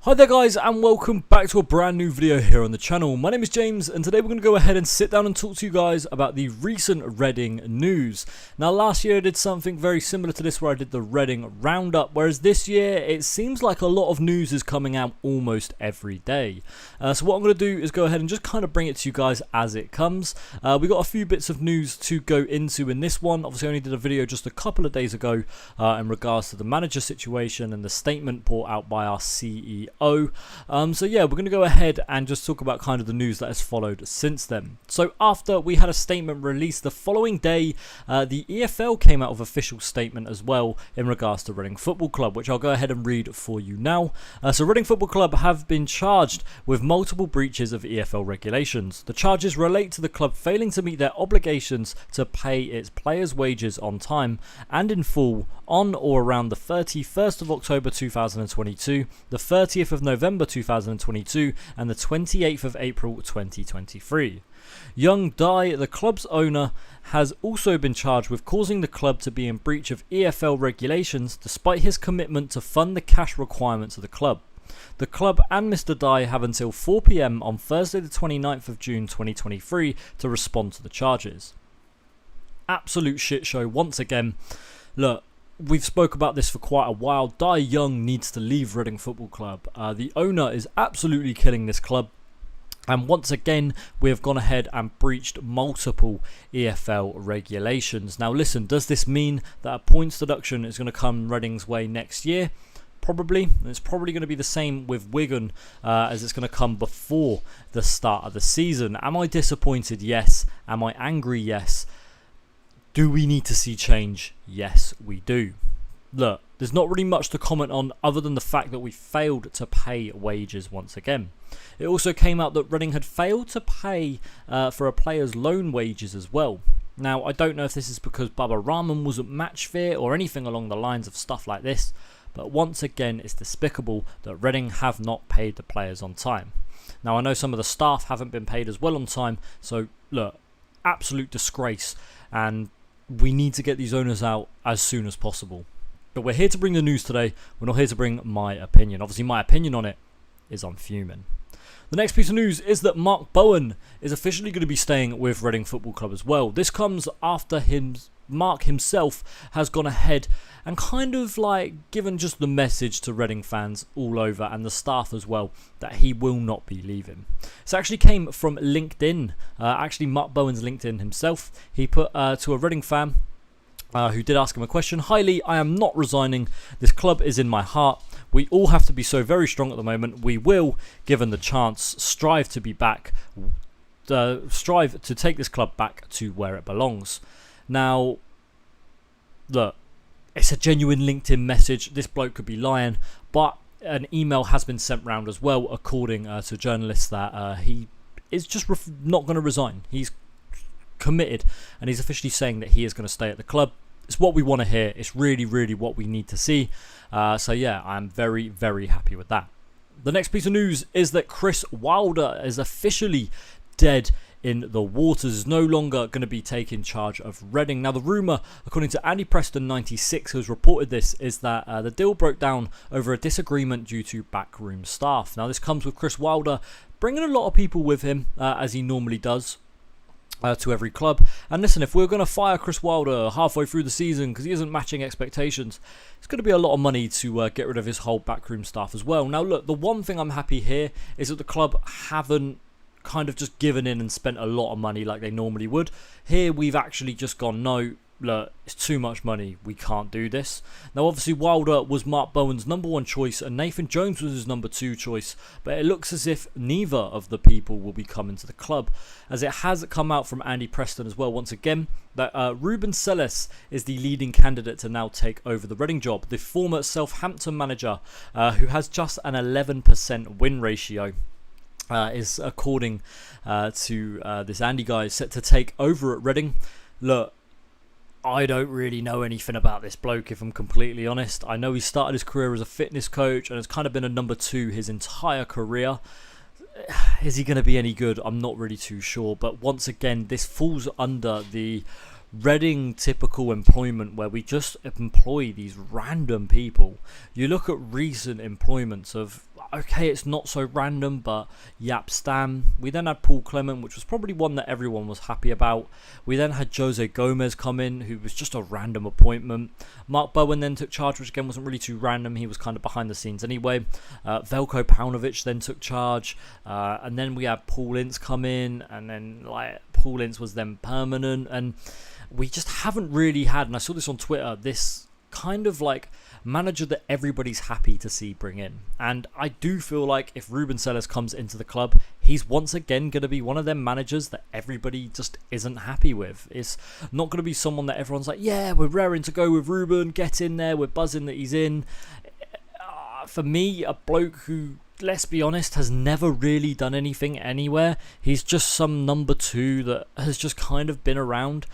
Hi there guys, and welcome back to a brand new video here on the channel. My name is James, and today we're going to go ahead and sit down and talk to you guys about the recent Reading news. Now last year I did something very similar to this where I did the Reading roundup, whereas this year it seems like a lot of news is coming out almost every day. So what I'm going to do is go ahead and just kind of bring it to you guys as it comes. We got a few bits of news to go into in this one. Obviously I only did a video just a couple of days ago in regards to the manager situation and the statement brought out by our CEO. So yeah, we're going to go ahead and just talk about kind of the news that has followed since then. So after we had a statement released the following day, the EFL came out with an official statement as well in regards to Reading Football Club, which I'll go ahead and read for you now. So Reading Football Club have been charged with multiple breaches of EFL regulations. The charges relate to the club failing to meet their obligations to pay its players' wages on time and in full on or around the 31st of October 2022, the 30th of November 2022 and the 28th of April 2023. Young Dai, the club's owner, has also been charged with causing the club to be in breach of EFL regulations despite his commitment to fund the cash requirements of the club. The club and Mr. Dai have until 4 PM on Thursday the 29th of June 2023 to respond to the charges. Absolute shit show once again. Look, we've spoke about this for quite a while. Dai Young needs to leave Reading Football Club. The owner is absolutely killing this club. And once again, we have gone ahead and breached multiple EFL regulations. Now listen, does this mean that a points deduction is going to come Reading's way next year? Probably. It's probably going to be the same with Wigan as it's going to come before the start of the season. Am I disappointed? Yes. Am I angry? Yes. Do we need to see change? Yes, we do. Look, there's not really much to comment on other than the fact that we failed to pay wages once again. It also came out that Reading had failed to pay for a player's loan wages as well. Now, I don't know if this is because Baba Rahman wasn't match fit or anything along the lines of stuff like this, but once again, it's despicable that Reading have not paid the players on time. Now, I know some of the staff haven't been paid as well on time, so look, absolute disgrace, and we need to get these owners out as soon as possible. But we're here to bring the news today. We're not here to bring my opinion. Obviously, my opinion on it is I'm fuming. The next piece of news is that Bowen is officially going to be staying with Reading Football Club as well. This comes after Mark himself has gone ahead and kind of like given just the message to Reading fans all over and the staff as well that he will not be leaving. This actually came from LinkedIn. Actually, Mark Bowen's LinkedIn himself. He put to a Reading fan who did ask him a question. "Hi Lee, I am not resigning. This club is in my heart. We all have to be so very strong at the moment. We will, given the chance, strive to be back, strive to take this club back to where it belongs." Now, look, it's a genuine LinkedIn message. This bloke could be lying, but an email has been sent round as well, according to journalists, that he is just not going to resign. He's committed, and he's officially saying that he is going to stay at the club. It's what we want to hear. It's really, really what we need to see. So yeah, I'm very, very happy with that. The next piece of news is that Chris Wilder is officially dead in the waters, is no longer going to be taking charge of Reading. Now the rumour, according to Andy Preston 96, who's reported this, is that the deal broke down over a disagreement due to backroom staff. Now this comes with Chris Wilder bringing a lot of people with him, as he normally does, to every club. And listen, if we're going to fire Chris Wilder halfway through the season because he isn't matching expectations, it's going to be a lot of money to get rid of his whole backroom staff as well. Now look, the one thing I'm happy here is that the club haven't kind of just given in and spent a lot of money like they normally would. Here we've actually just gone, no, look, it's too much money, we can't do this. Now obviously Wilder was Mark Bowen's #1 choice and Nathan Jones was his #2 choice, but it looks as if neither of the people will be coming to the club, as it has come out from Andy Preston as well once again that Ruben Sellés is the leading candidate to now take over the Reading job. The former Southampton manager, who has just an 11% win ratio, is, according to this Andy guy, set to take over at Reading. Look, I don't really know anything about this bloke, if I'm completely honest. I know he started his career as a fitness coach and has kind of been a #2 his entire career. Is he going to be any good? I'm not really too sure. But once again, this falls under the Reading typical employment where we just employ these random people. You look at recent employments of, okay, it's not so random, but Yap Stam. We then had Paul Clement, which was probably one that everyone was happy about. We then had Jose Gomez come in, who was just a random appointment. Mark Bowen then took charge, which again wasn't really too random. He was kind of behind the scenes anyway. Veljko Paunovic then took charge, and then we had Paul Ince come in, and then like Paul Ince was then permanent, and we just haven't really had, and I saw this on Twitter, this kind of like manager that everybody's happy to see bring in. And I do feel like if Rubén Sellés comes into the club, he's once again going to be one of them managers that everybody just isn't happy with. It's not going to be someone that everyone's like, yeah, we're raring to go with Ruben, get in there, we're buzzing that he's in. For me, a bloke who, let's be honest, has never really done anything anywhere, he's just some number two that has just kind of been around,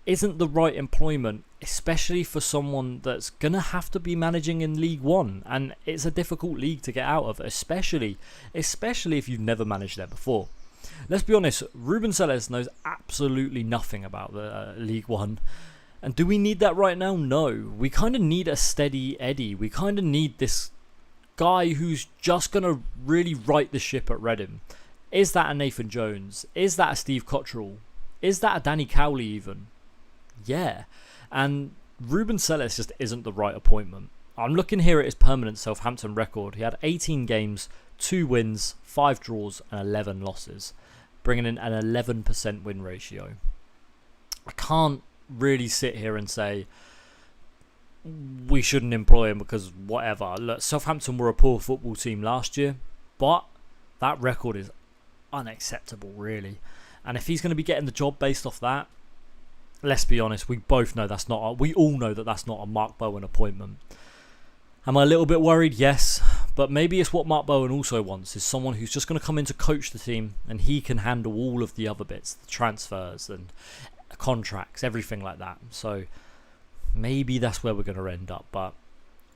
isn't the right employment, especially for someone that's going to have to be managing in League One, and it's a difficult league to get out of, especially if you've never managed there before. Let's be honest, Rubén Sellés knows absolutely nothing about the League One, and do we need that right now? No. We kind of need a steady Eddie. We kind of need this guy who's just going to really right the ship at Reading. Is that a Nathan Jones? Is that a Steve Cottrell? Is that a Danny Cowley even? Yeah, and Rubén Sellés just isn't the right appointment. I'm looking here at his permanent Southampton record. He had 18 games, 2 wins, 5 draws and 11 losses, bringing in an 11% win ratio. I can't really sit here and say we shouldn't employ him because whatever. Look, Southampton were a poor football team last year, but that record is unacceptable really. And if he's going to be getting the job based off that, let's be honest, we both know that's not. We all know that that's not a Mark Bowen appointment. Am I a little bit worried? Yes, but maybe it's what Mark Bowen also wants, is someone who's just going to come in to coach the team, and he can handle all of the other bits, the transfers and contracts, everything like that. So maybe that's where we're going to end up. But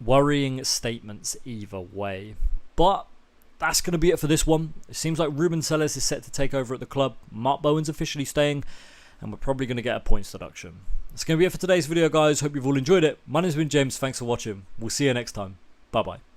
worrying statements either way. But that's going to be it for this one. It seems like Rubén Sellés is set to take over at the club. Mark Bowen's officially staying, and we're probably going to get a points deduction. That's going to be it for today's video, guys. Hope you've all enjoyed it. My name's been James. Thanks for watching. We'll see you next time. Bye-bye.